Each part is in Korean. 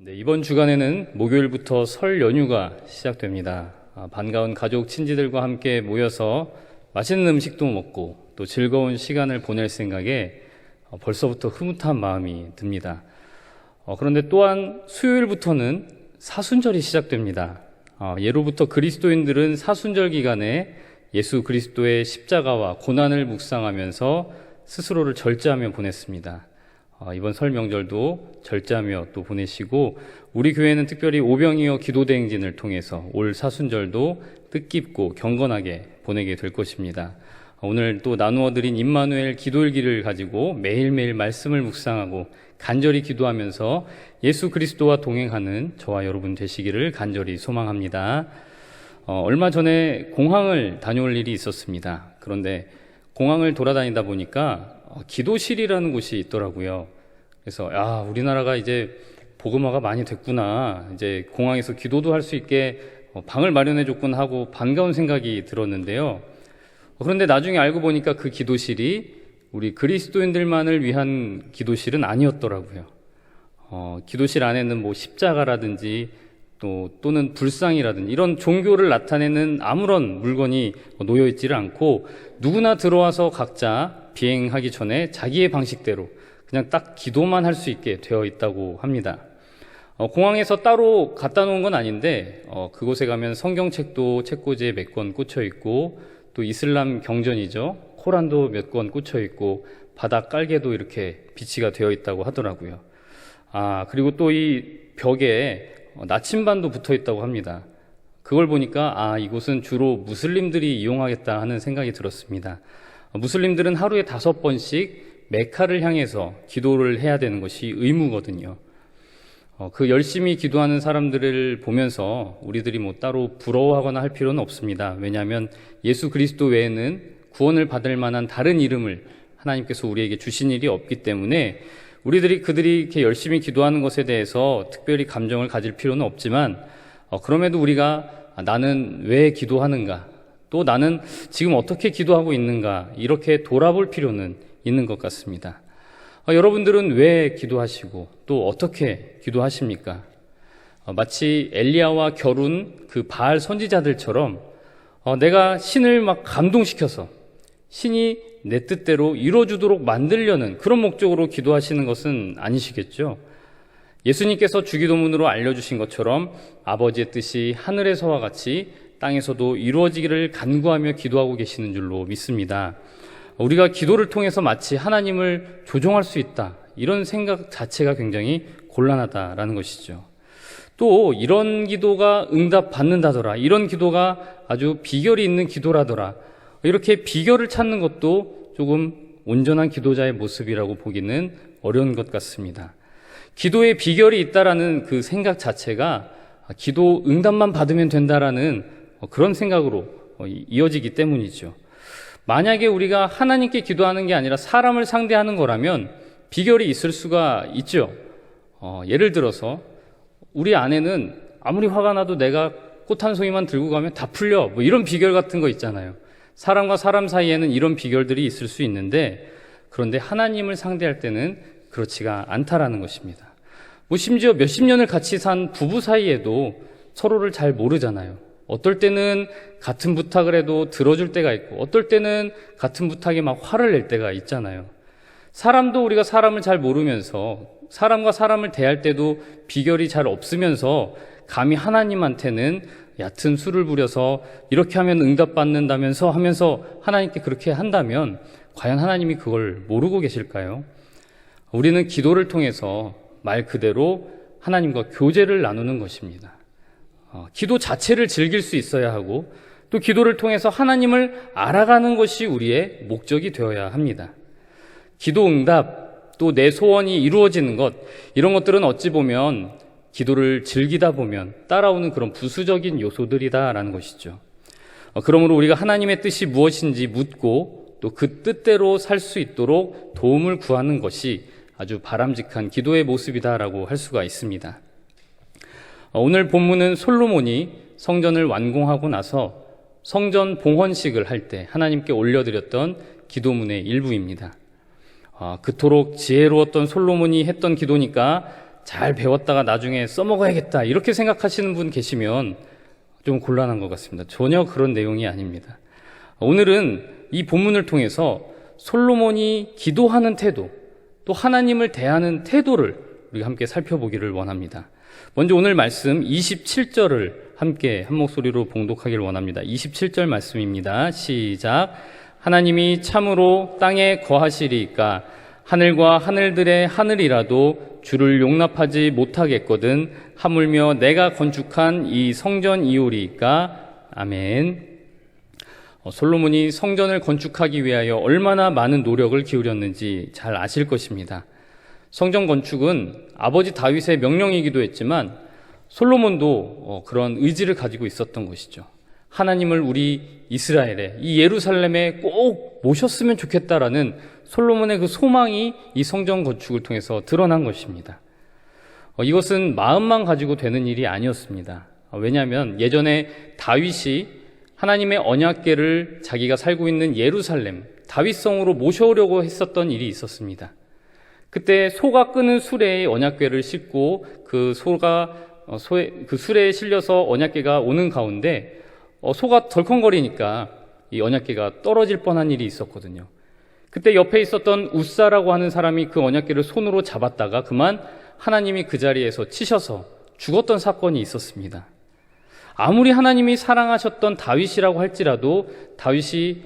네, 이번 주간에는 목요일부터 설 연휴가 시작됩니다. 반가운 가족, 친지들과 함께 모여서 맛있는 음식도 먹고 또 즐거운 시간을 보낼 생각에 벌써부터 흐뭇한 마음이 듭니다. 그런데 또한 수요일부터는 사순절이 시작됩니다. 예로부터 그리스도인들은 사순절 기간에 예수 그리스도의 십자가와 고난을 묵상하면서 스스로를 절제하며 보냈습니다. 이번 설 명절도 절제하며 또 보내시고, 우리 교회는 특별히 오병이어 기도대행진을 통해서 올 사순절도 뜻깊고 경건하게 보내게 될 것입니다. 오늘 또 나누어 드린 임마누엘 기도일기를 가지고 매일매일 말씀을 묵상하고 간절히 기도하면서 예수 그리스도와 동행하는 저와 여러분 되시기를 간절히 소망합니다. 얼마 전에 공항을 다녀올 일이 있었습니다. 그런데 공항을 돌아다니다 보니까 기도실이라는 곳이 있더라고요. 그래서 우리나라가 이제 복음화가 많이 됐구나, 이제 공항에서 기도도 할 수 있게 방을 마련해 줬구나 하고 반가운 생각이 들었는데요. 그런데 나중에 알고 보니까 그 기도실이 우리 그리스도인들만을 위한 기도실은 아니었더라고요. 기도실 안에는 뭐 십자가라든지 또는 불상이라든지 이런 종교를 나타내는 아무런 물건이 놓여 있지를 않고, 누구나 들어와서 각자 비행하기 전에 자기의 방식대로 그냥 딱 기도만 할 수 있게 되어 있다고 합니다. 공항에서 따로 갖다 놓은 건 아닌데 그곳에 가면 성경책도 책꽂이에 몇 권 꽂혀 있고, 또 이슬람 경전이죠, 코란도 몇 권 꽂혀 있고, 바닥 깔개도 이렇게 비치가 되어 있다고 하더라고요. 그리고 또 이 벽에 나침반도 붙어 있다고 합니다. 그걸 보니까 이곳은 주로 무슬림들이 이용하겠다 하는 생각이 들었습니다. 무슬림들은 하루에 5번씩 메카를 향해서 기도를 해야 되는 것이 의무거든요. 그 열심히 기도하는 사람들을 보면서 우리들이 뭐 따로 부러워하거나 할 필요는 없습니다. 왜냐하면 예수 그리스도 외에는 구원을 받을 만한 다른 이름을 하나님께서 우리에게 주신 일이 없기 때문에 그들이 이렇게 열심히 기도하는 것에 대해서 특별히 감정을 가질 필요는 없지만, 그럼에도 우리가 나는 왜 기도하는가, 또 나는 지금 어떻게 기도하고 있는가, 이렇게 돌아볼 필요는 있는 것 같습니다. 여러분들은 왜 기도하시고 또 어떻게 기도하십니까? 마치 엘리야와 겨룬 그 바알 선지자들처럼 내가 신을 막 감동시켜서 신이 내 뜻대로 이루어주도록 만들려는 그런 목적으로 기도하시는 것은 아니시겠죠? 예수님께서 주기도문으로 알려주신 것처럼 아버지의 뜻이 하늘에서와 같이 땅에서도 이루어지기를 간구하며 기도하고 계시는 줄로 믿습니다. 우리가 기도를 통해서 마치 하나님을 조종할 수 있다, 이런 생각 자체가 굉장히 곤란하다라는 것이죠. 또 이런 기도가 응답받는다더라, 이런 기도가 아주 비결이 있는 기도라더라, 이렇게 비결을 찾는 것도 조금 온전한 기도자의 모습이라고 보기는 어려운 것 같습니다. 기도에 비결이 있다라는 그 생각 자체가 기도 응답만 받으면 된다라는 그런 생각으로 이어지기 때문이죠. 만약에 우리가 하나님께 기도하는 게 아니라 사람을 상대하는 거라면 비결이 있을 수가 있죠. 예를 들어서 우리 아내는 아무리 화가 나도 내가 꽃 한 송이만 들고 가면 다 풀려, 뭐 이런 비결 같은 거 있잖아요. 사람과 사람 사이에는 이런 비결들이 있을 수 있는데, 그런데 하나님을 상대할 때는 그렇지가 않다라는 것입니다. 심지어 몇십 년을 같이 산 부부 사이에도 서로를 잘 모르잖아요. 어떨 때는 같은 부탁을 해도 들어줄 때가 있고, 어떨 때는 같은 부탁에 막 화를 낼 때가 있잖아요. 사람도 우리가 사람을 잘 모르면서, 사람과 사람을 대할 때도 비결이 잘 없으면서 감히 하나님한테는 얕은 수를 부려서 이렇게 하면 응답받는다면서 하면서 하나님께 그렇게 한다면 과연 하나님이 그걸 모르고 계실까요? 우리는 기도를 통해서 말 그대로 하나님과 교제를 나누는 것입니다. 기도 자체를 즐길 수 있어야 하고, 또 기도를 통해서 하나님을 알아가는 것이 우리의 목적이 되어야 합니다. 기도 응답, 또 내 소원이 이루어지는 것, 이런 것들은 어찌 보면 기도를 즐기다 보면 따라오는 그런 부수적인 요소들이다라는 것이죠. 그러므로 우리가 하나님의 뜻이 무엇인지 묻고 또 그 뜻대로 살 수 있도록 도움을 구하는 것이 아주 바람직한 기도의 모습이다라고 할 수가 있습니다. 오늘 본문은 솔로몬이 성전을 완공하고 나서 성전 봉헌식을 할 때 하나님께 올려드렸던 기도문의 일부입니다. 그토록 지혜로웠던 솔로몬이 했던 기도니까 잘 배웠다가 나중에 써먹어야겠다 이렇게 생각하시는 분 계시면 좀 곤란한 것 같습니다. 전혀 그런 내용이 아닙니다. 오늘은 이 본문을 통해서 솔로몬이 기도하는 태도, 또 하나님을 대하는 태도를 우리가 함께 살펴보기를 원합니다. 먼저 오늘 말씀 27절을 함께 한 목소리로 봉독하기를 원합니다. 27절 말씀입니다. 시작. 하나님이 참으로 땅에 거하시리이까 하늘과 하늘들의 하늘이라도 주를 용납하지 못하겠거든 하물며 내가 건축한 이 성전이오리이까. 아멘. 솔로몬이 성전을 건축하기 위하여 얼마나 많은 노력을 기울였는지 잘 아실 것입니다. 성전 건축은 아버지 다윗의 명령이기도 했지만 솔로몬도 그런 의지를 가지고 있었던 것이죠. 하나님을 우리 이스라엘에, 이 예루살렘에 꼭 모셨으면 좋겠다라는 솔로몬의 그 소망이 이 성전 건축을 통해서 드러난 것입니다. 이것은 마음만 가지고 되는 일이 아니었습니다. 왜냐하면 예전에 다윗이 하나님의 언약궤를 자기가 살고 있는 예루살렘, 다윗성으로 모셔오려고 했었던 일이 있었습니다. 그때 소가 끄는 수레에 언약궤를 싣고 그 수레에 실려서 언약궤가 오는 가운데 소가 덜컹거리니까 이 언약궤가 떨어질 뻔한 일이 있었거든요. 그때 옆에 있었던 웃사라고 하는 사람이 그 언약궤를 손으로 잡았다가 그만 하나님이 그 자리에서 치셔서 죽었던 사건이 있었습니다. 아무리 하나님이 사랑하셨던 다윗이라고 할지라도 다윗이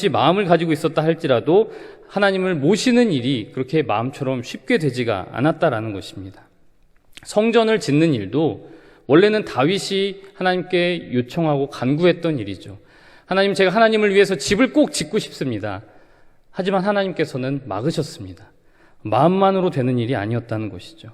마음을 가지고 있었다 할지라도 하나님을 모시는 일이 그렇게 마음처럼 쉽게 되지가 않았다라는 것입니다. 성전을 짓는 일도 원래는 다윗이 하나님께 요청하고 간구했던 일이죠. 하나님, 제가 하나님을 위해서 집을 꼭 짓고 싶습니다. 하지만 하나님께서는 막으셨습니다. 마음만으로 되는 일이 아니었다는 것이죠.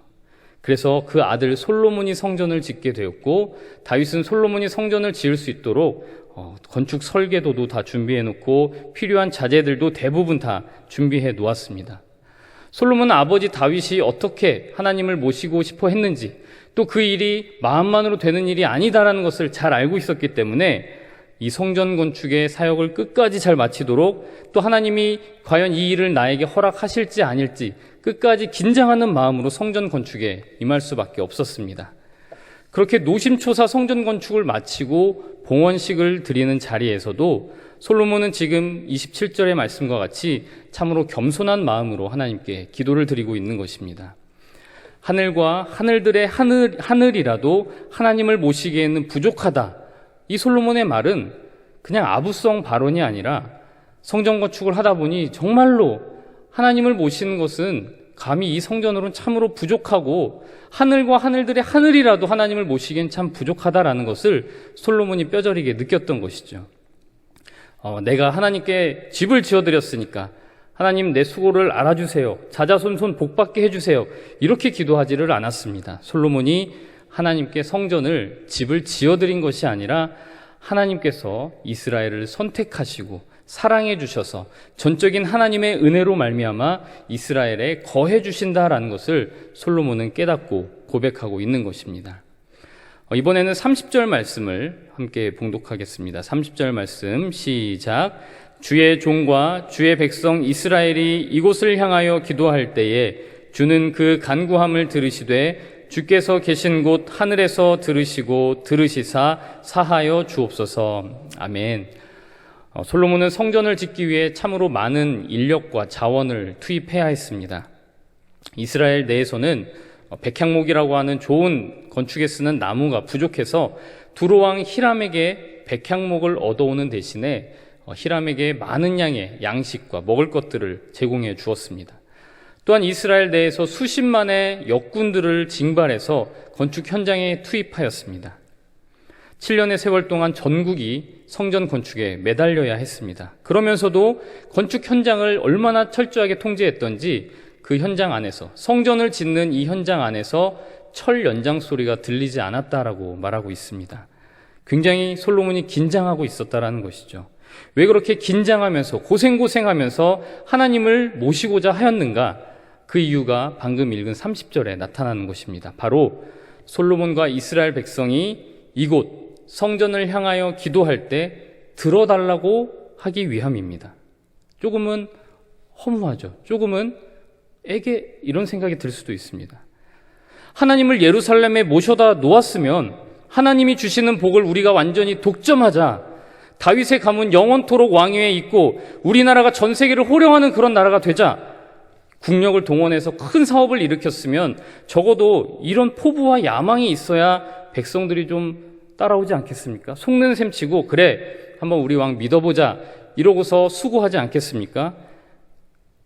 그래서 그 아들 솔로몬이 성전을 짓게 되었고 다윗은 솔로몬이 성전을 지을 수 있도록 건축 설계도도 다 준비해 놓고 필요한 자재들도 대부분 다 준비해 놓았습니다. 솔로몬은 아버지 다윗이 어떻게 하나님을 모시고 싶어 했는지 또 그 일이 마음만으로 되는 일이 아니다라는 것을 잘 알고 있었기 때문에 이 성전 건축의 사역을 끝까지 잘 마치도록 또 하나님이 과연 이 일을 나에게 허락하실지 아닐지 끝까지 긴장하는 마음으로 성전 건축에 임할 수밖에 없었습니다. 그렇게 노심초사 성전 건축을 마치고 봉헌식을 드리는 자리에서도 솔로몬은 지금 27절의 말씀과 같이 참으로 겸손한 마음으로 하나님께 기도를 드리고 있는 것입니다. 하늘과 하늘들의 하늘이라도 하나님을 모시기에는 부족하다. 이 솔로몬의 말은 그냥 아부성 발언이 아니라 성전 건축을 하다 보니 정말로 하나님을 모시는 것은 감히 이 성전으로는 참으로 부족하고 하늘과 하늘들의 하늘이라도 하나님을 모시기엔 참 부족하다라는 것을 솔로몬이 뼈저리게 느꼈던 것이죠. 내가 하나님께 집을 지어드렸으니까 하나님 내 수고를 알아주세요. 자자손손 복받게 해주세요. 이렇게 기도하지를 않았습니다. 솔로몬이 하나님께 성전을, 집을 지어드린 것이 아니라 하나님께서 이스라엘을 선택하시고 사랑해 주셔서 전적인 하나님의 은혜로 말미암아 이스라엘에 거해 주신다라는 것을 솔로몬은 깨닫고 고백하고 있는 것입니다. 이번에는 30절 말씀을 함께 봉독하겠습니다. 30절 말씀 시작. 주의 종과 주의 백성 이스라엘이 이곳을 향하여 기도할 때에 주는 그 간구함을 들으시되 주께서 계신 곳 하늘에서 들으시고 들으시사 사하여 주옵소서. 아멘. 솔로몬은 성전을 짓기 위해 참으로 많은 인력과 자원을 투입해야 했습니다. 이스라엘 내에서는 백향목이라고 하는 좋은 건축에 쓰는 나무가 부족해서 두로왕 히람에게 백향목을 얻어오는 대신에 히람에게 많은 양의 양식과 먹을 것들을 제공해 주었습니다. 또한 이스라엘 내에서 수십만의 역군들을 징발해서 건축 현장에 투입하였습니다. 7년의 세월 동안 전국이 성전 건축에 매달려야 했습니다. 그러면서도 건축 현장을 얼마나 철저하게 통제했던지 그 현장 안에서, 성전을 짓는 이 현장 안에서 철 연장 소리가 들리지 않았다라고 말하고 있습니다. 굉장히 솔로몬이 긴장하고 있었다라는 것이죠. 왜 그렇게 긴장하면서 고생하면서 하나님을 모시고자 하였는가? 그 이유가 방금 읽은 30절에 나타나는 것입니다. 바로 솔로몬과 이스라엘 백성이 이곳 성전을 향하여 기도할 때 들어달라고 하기 위함입니다. 조금은 허무하죠. 조금은 에게 이런 생각이 들 수도 있습니다. 하나님을 예루살렘에 모셔다 놓았으면 하나님이 주시는 복을 우리가 완전히 독점하자, 다윗의 가문 영원토록 왕위에 있고 우리나라가 전 세계를 호령하는 그런 나라가 되자, 국력을 동원해서 큰 사업을 일으켰으면 적어도 이런 포부와 야망이 있어야 백성들이 좀 따라오지 않겠습니까? 속는 셈 치고 그래 한번 우리 왕 믿어보자 이러고서 수고하지 않겠습니까?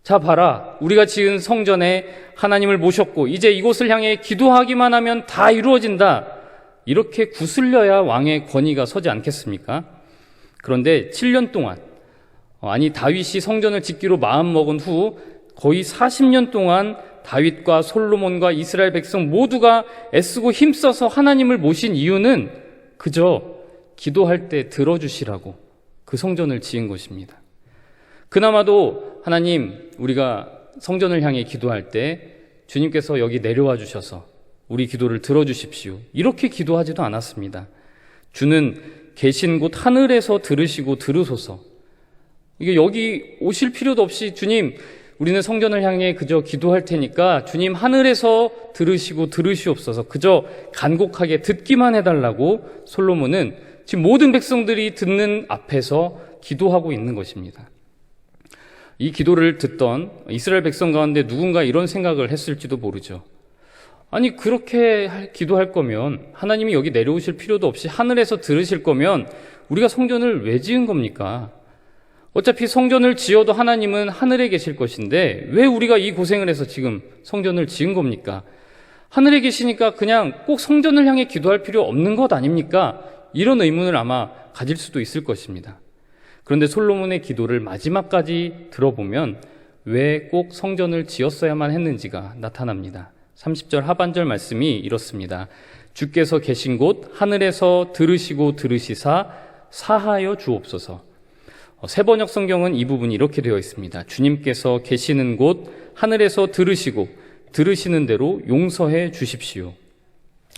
자 봐라, 우리가 지은 성전에 하나님을 모셨고 이제 이곳을 향해 기도하기만 하면 다 이루어진다, 이렇게 구슬려야 왕의 권위가 서지 않겠습니까? 그런데 7년 동안, 다윗이 성전을 짓기로 마음먹은 후 거의 40년 동안 다윗과 솔로몬과 이스라엘 백성 모두가 애쓰고 힘써서 하나님을 모신 이유는 그저 기도할 때 들어주시라고 그 성전을 지은 것입니다. 그나마도 하나님, 우리가 성전을 향해 기도할 때 주님께서 여기 내려와 주셔서 우리 기도를 들어주십시오, 이렇게 기도하지도 않았습니다. 주는 계신 곳 하늘에서 들으시고 들으소서. 이게 여기 오실 필요도 없이 주님, 우리는 성전을 향해 그저 기도할 테니까 주님 하늘에서 들으시고 들으시옵소서, 그저 간곡하게 듣기만 해달라고 솔로몬은 지금 모든 백성들이 듣는 앞에서 기도하고 있는 것입니다. 이 기도를 듣던 이스라엘 백성 가운데 누군가 이런 생각을 했을지도 모르죠. 아니, 그렇게 기도할 거면 하나님이 여기 내려오실 필요도 없이 하늘에서 들으실 거면 우리가 성전을 왜 지은 겁니까? 어차피 성전을 지어도 하나님은 하늘에 계실 것인데 왜 우리가 이 고생을 해서 지금 성전을 지은 겁니까? 하늘에 계시니까 그냥 꼭 성전을 향해 기도할 필요 없는 것 아닙니까? 이런 의문을 아마 가질 수도 있을 것입니다. 그런데 솔로몬의 기도를 마지막까지 들어보면 왜 꼭 성전을 지었어야만 했는지가 나타납니다. 30절 하반절 말씀이 이렇습니다. 주께서 계신 곳 하늘에서 들으시고 들으시사 사하여 주옵소서. 새번역 성경은 이 부분이 이렇게 되어 있습니다. 주님께서 계시는 곳 하늘에서 들으시고 들으시는 대로 용서해 주십시오.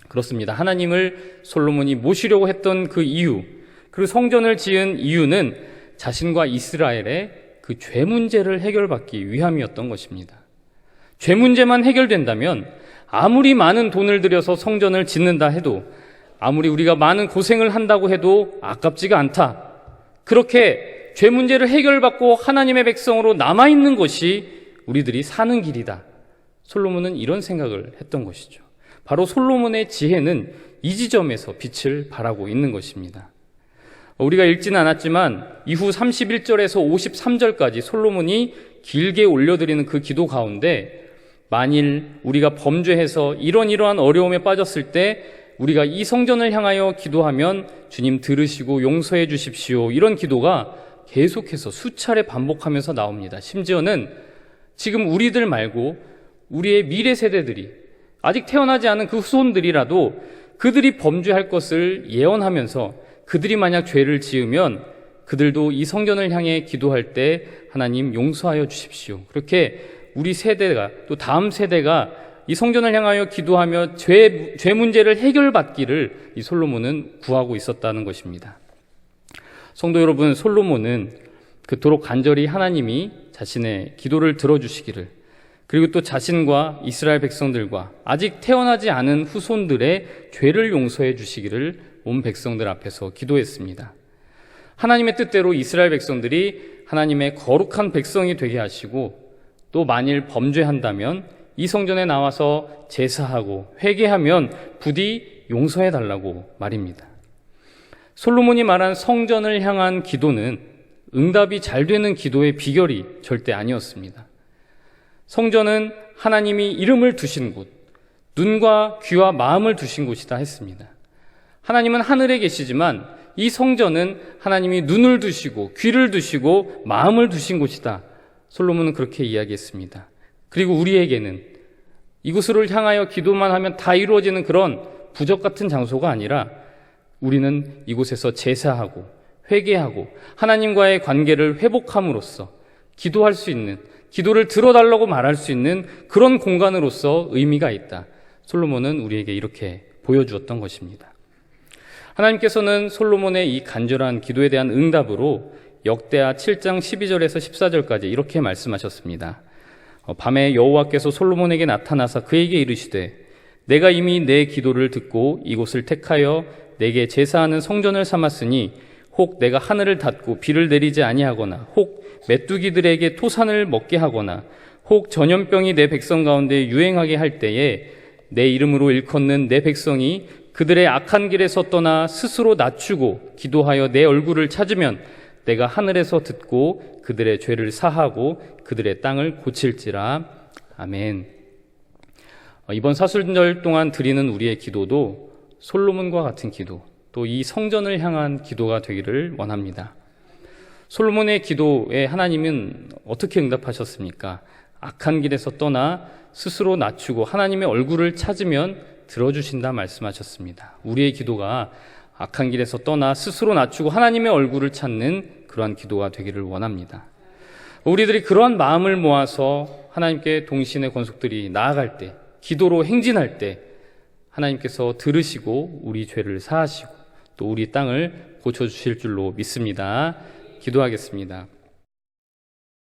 그렇습니다. 하나님을 솔로몬이 모시려고 했던 그 이유, 그리고 성전을 지은 이유는 자신과 이스라엘의 그 죄 문제를 해결받기 위함이었던 것입니다. 죄 문제만 해결된다면 아무리 많은 돈을 들여서 성전을 짓는다 해도, 아무리 우리가 많은 고생을 한다고 해도 아깝지가 않다. 그렇게 죄 문제를 해결받고 하나님의 백성으로 남아있는 것이 우리들이 사는 길이다. 솔로몬은 이런 생각을 했던 것이죠. 바로 솔로몬의 지혜는 이 지점에서 빛을 발하고 있는 것입니다. 우리가 읽지는 않았지만 이후 31절에서 53절까지 솔로몬이 길게 올려드리는 그 기도 가운데, 만일 우리가 범죄해서 이러한 어려움에 빠졌을 때 우리가 이 성전을 향하여 기도하면 주님 들으시고 용서해 주십시오, 이런 기도가 계속해서 수차례 반복하면서 나옵니다. 심지어는 지금 우리들 말고 우리의 미래 세대들이, 아직 태어나지 않은 그 후손들이라도 그들이 범죄할 것을 예언하면서 그들이 만약 죄를 지으면 그들도 이 성전을 향해 기도할 때 하나님 용서하여 주십시오, 그렇게 우리 세대가, 또 다음 세대가 이 성전을 향하여 기도하며 죄 문제를 해결받기를 이 솔로몬은 구하고 있었다는 것입니다. 성도 여러분, 솔로몬은 그토록 간절히 하나님이 자신의 기도를 들어주시기를, 그리고 또 자신과 이스라엘 백성들과 아직 태어나지 않은 후손들의 죄를 용서해 주시기를 온 백성들 앞에서 기도했습니다. 하나님의 뜻대로 이스라엘 백성들이 하나님의 거룩한 백성이 되게 하시고, 또 만일 범죄한다면 이 성전에 나와서 제사하고 회개하면 부디 용서해 달라고 말입니다. 솔로몬이 말한 성전을 향한 기도는 응답이 잘 되는 기도의 비결이 절대 아니었습니다. 성전은 하나님이 이름을 두신 곳, 눈과 귀와 마음을 두신 곳이다 했습니다. 하나님은 하늘에 계시지만 이 성전은 하나님이 눈을 두시고 귀를 두시고 마음을 두신 곳이다. 솔로몬은 그렇게 이야기했습니다. 그리고 우리에게는 이곳을 향하여 기도만 하면 다 이루어지는 그런 부적 같은 장소가 아니라 우리는 이곳에서 제사하고 회개하고 하나님과의 관계를 회복함으로써 기도할 수 있는, 기도를 들어달라고 말할 수 있는 그런 공간으로서 의미가 있다. 솔로몬은 우리에게 이렇게 보여주었던 것입니다. 하나님께서는 솔로몬의 이 간절한 기도에 대한 응답으로 역대하 7장 12절에서 14절까지 이렇게 말씀하셨습니다. 밤에 여호와께서 솔로몬에게 나타나사 그에게 이르시되 내가 이미 내 기도를 듣고 이곳을 택하여 내게 제사하는 성전을 삼았으니 혹 내가 하늘을 닫고 비를 내리지 아니하거나 혹 메뚜기들에게 토산을 먹게 하거나 혹 전염병이 내 백성 가운데 유행하게 할 때에 내 이름으로 일컫는 내 백성이 그들의 악한 길에서 떠나 스스로 낮추고 기도하여 내 얼굴을 찾으면 내가 하늘에서 듣고 그들의 죄를 사하고 그들의 땅을 고칠지라. 아멘. 이번 사순절 동안 드리는 우리의 기도도 솔로몬과 같은 기도, 또 이 성전을 향한 기도가 되기를 원합니다. 솔로몬의 기도에 하나님은 어떻게 응답하셨습니까? 악한 길에서 떠나 스스로 낮추고 하나님의 얼굴을 찾으면 들어주신다 말씀하셨습니다. 우리의 기도가 악한 길에서 떠나 스스로 낮추고 하나님의 얼굴을 찾는 그러한 기도가 되기를 원합니다. 우리들이 그러한 마음을 모아서 하나님께 동신의 권속들이 나아갈 때, 기도로 행진할 때 하나님께서 들으시고 우리 죄를 사하시고 또 우리 땅을 고쳐주실 줄로 믿습니다. 기도하겠습니다.